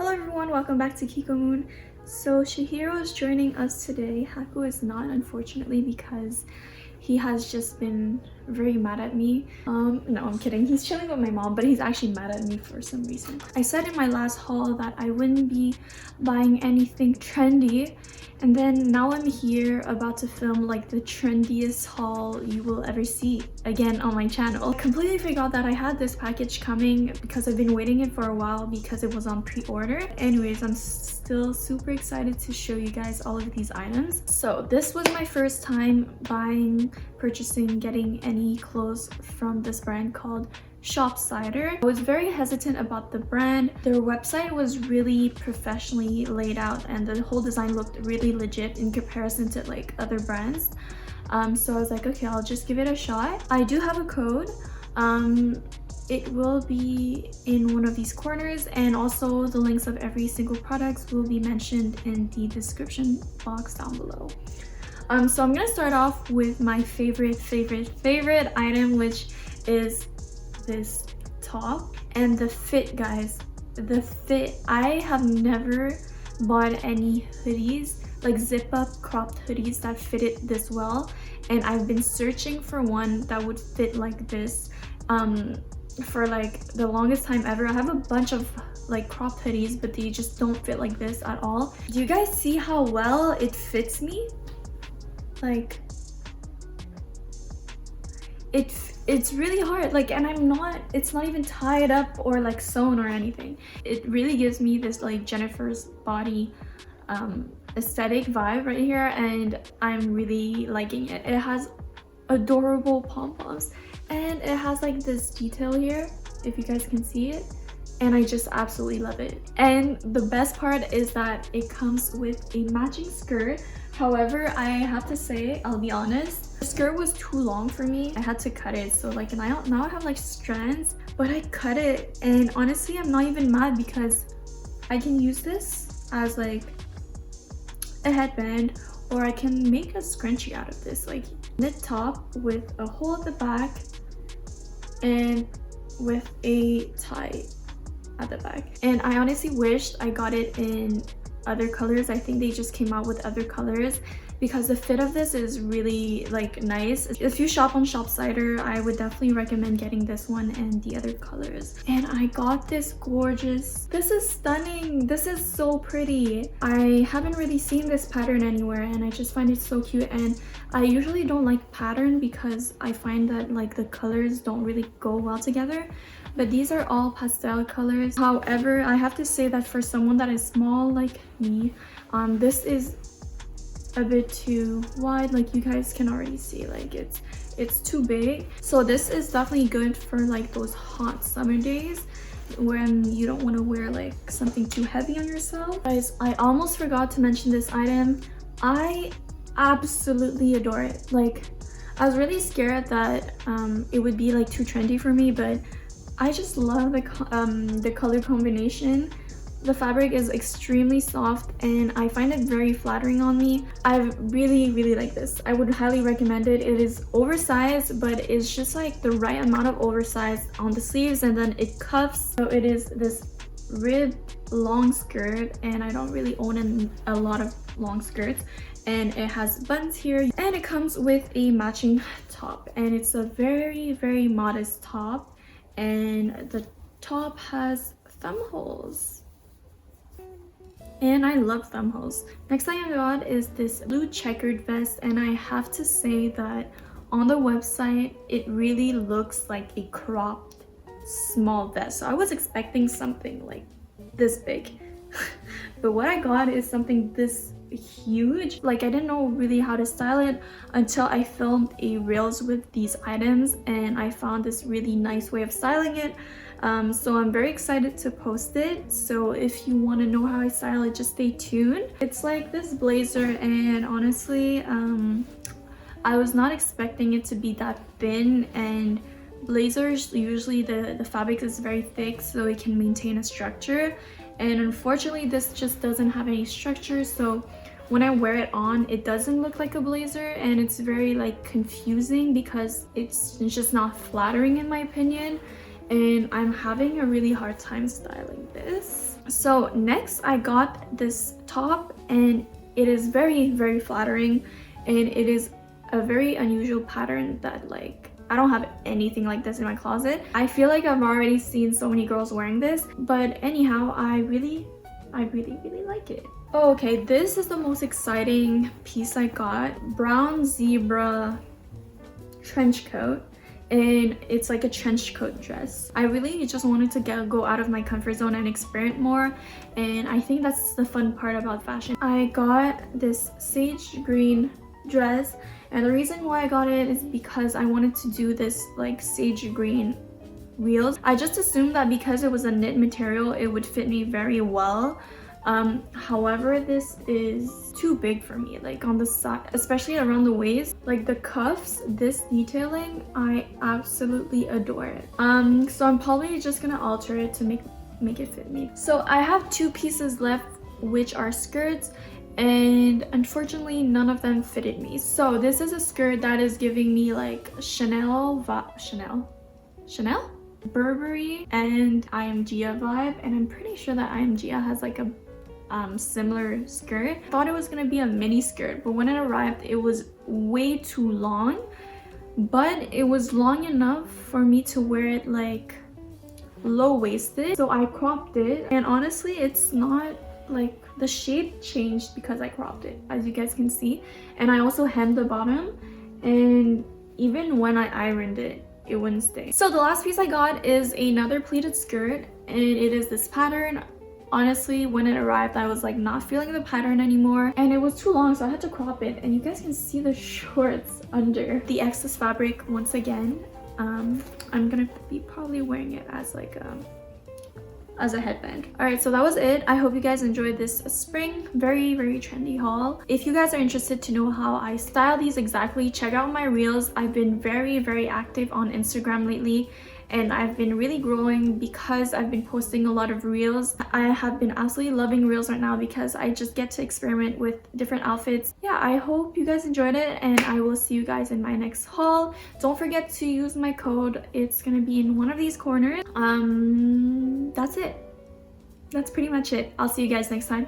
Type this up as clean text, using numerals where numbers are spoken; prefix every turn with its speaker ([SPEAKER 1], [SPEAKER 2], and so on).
[SPEAKER 1] Hello everyone, welcome back to KIKOMOON. So Shihiro is joining us today. Haku is not, unfortunately, because he has just been very mad at me. No, I'm kidding. He's chilling with my mom, but he's actually mad at me for some reason. I said in my last haul that I wouldn't be buying anything trendy, and then now I'm here about to film like the trendiest haul you will ever see again on my channel. Completely forgot that I had this package coming because I've been waiting it for a while because it was on pre-order. Anyways, I'm still super excited to show you guys all of these items. So this was my first time purchasing, getting any clothes from this brand called ShopCider. I was very hesitant about the brand. Their website was really professionally laid out and the whole design looked really legit in comparison to like other brands. So I was like, okay, I'll just give it a shot. I do have a code. It will be in one of these corners, and also the links of every single product will be mentioned in the description box down below. So I'm gonna start off with my favorite item, which is this top. And the fit, guys, the fit, I have never bought any hoodies, like zip up cropped hoodies that fitted this well, and I've been searching for one that would fit like this for like the longest time ever. I have a bunch of like cropped hoodies, but they just don't fit like this at all. Do you guys see how well it fits me? Like it's really hard, like, and it's not even tied up or like sewn or anything. It really gives me this like Jennifer's Body aesthetic vibe right here, and I'm really liking it. It has adorable pom-poms and it has like this detail here, if you guys can see it, and I just absolutely love it. And the best part is that it comes with a matching skirt. However, I have to say, I'll be honest, the skirt was too long for me. I had to cut it, so like now I have like strands, but I cut it, and honestly I'm not even mad because I can use this as like a headband, or I can make a scrunchie out of this, like knit top with a hole at the back and with a tie at the back. And I honestly wished I got it in other colors. I think they just came out with other colors because the fit of this is really like nice. If you shop on ShopCider, I would definitely recommend getting this one and the other colors. And I got this gorgeous, this is stunning, this is so pretty. I haven't really seen this pattern anywhere and I just find it so cute. And I usually don't like pattern because I find that like the colors don't really go well together, but these are all pastel colors. However, I have to say that for someone that is small like me, this is a bit too wide. Like you guys can already see, like it's too big. So this is definitely good for like those hot summer days when you don't want to wear like something too heavy on yourself. Guys, I almost forgot to mention this item. I absolutely adore it. Like I was really scared that it would be like too trendy for me, but I just love the color combination. The fabric is extremely soft and I find it very flattering on me. I really like this. I would highly recommend it. It is oversized, but it's just like the right amount of oversized on the sleeves, and then it cuffs. So it is this ribbed long skirt, and I don't really own a lot of long skirts. And it has buttons here, and it comes with a matching top, and it's a very modest top, and the top has thumb holes. And I love thumb holes. Next thing I got is this blue checkered vest, and I have to say that on the website it really looks like a cropped small vest. So I was expecting something like this big but what I got is something this huge. Like I didn't know really how to style it until I filmed a reels with these items, and I found this really nice way of styling it. So I'm very excited to post it. So if you want to know how I style it, just stay tuned. It's like this blazer, and honestly I was not expecting it to be that thin, and blazers usually the fabric is very thick so it can maintain a structure, and unfortunately this just doesn't have any structure. So when I wear it on, it doesn't look like a blazer, and it's very like confusing because it's just not flattering in my opinion. And I'm having a really hard time styling this. So next I got this top, and it is very, very flattering, and it is a very unusual pattern that like I don't have anything like this in my closet. I feel like I've already seen so many girls wearing this, but anyhow, I really like it. Oh, okay, this is the most exciting piece I got. Brown zebra trench coat, and it's like a trench coat dress. I really just wanted to go out of my comfort zone and experiment more, and I think that's the fun part about fashion. I got this sage green dress, and the reason why I got it is because I wanted to do this like sage green reels. I just assumed that because it was a knit material it would fit me very well. However, this is too big for me, like on the side, especially around the waist. Like the cuffs, this detailing, I absolutely adore it. So I'm probably just gonna alter it to make it fit me. So I have 2 pieces left, which are skirts, and unfortunately none of them fitted me. So this is a skirt that is giving me like Chanel, Burberry and I Am Gia vibe, and I'm pretty sure that I Am Gia has like a similar skirt. I thought it was gonna be a mini skirt, but when it arrived it was way too long, but it was long enough for me to wear it like low-waisted, so I cropped it, and honestly it's not like the shape changed because I cropped it, as you guys can see, and I also hemmed the bottom, and even when I ironed it, it wouldn't stay. So the last piece I got is another pleated skirt, and it is this pattern. Honestly, when it arrived I was like not feeling the pattern anymore, and it was too long, so I had to crop it, and you guys can see the shorts under the excess fabric once again. I'm gonna be probably wearing it as like as a headband. Alright, so that was it. I hope you guys enjoyed this spring very trendy haul. If you guys are interested to know how I style these exactly, check out my reels. I've been very active on Instagram lately, and I've been really growing because I've been posting a lot of reels. I have been absolutely loving reels right now because I just get to experiment with different outfits. Yeah, I hope you guys enjoyed it, and I will see you guys in my next haul. Don't forget to use my code. It's gonna be in one of these corners. That's it. That's pretty much it. I'll see you guys next time.